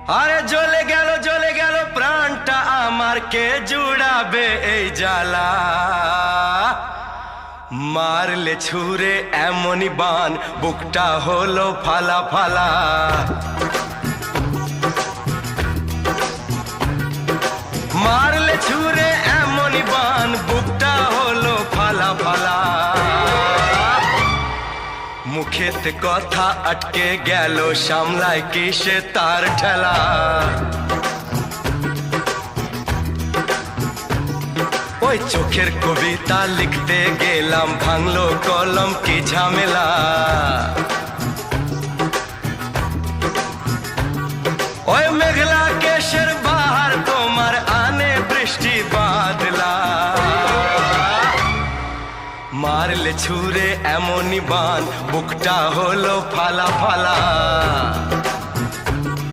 আরে জ্বলে গেল প্রাণটা আমার, কে জুড়াবে এই জ্বালা? মারলে ছুঁড়ে এমনই বান, বুকটা হলো ফালা ফালা। মারলে ছুঁড়ে এমনই বান, বুকটা হলো ফালা ফালা। মুখেতে কথা আটকে গেল, সামলায় কিসে তার ঠেলা? ওই চোখের কবিতা লিখতে গেলাম, ভাঙলো কলম কি ঝামেলা। ওই মেঘলা কেশের বাহার তোমার আনে বৃষ্টি বাদলা। মারলে ছুঁড়ে এমনই বান, বুকটা হলো ফালা ফালা।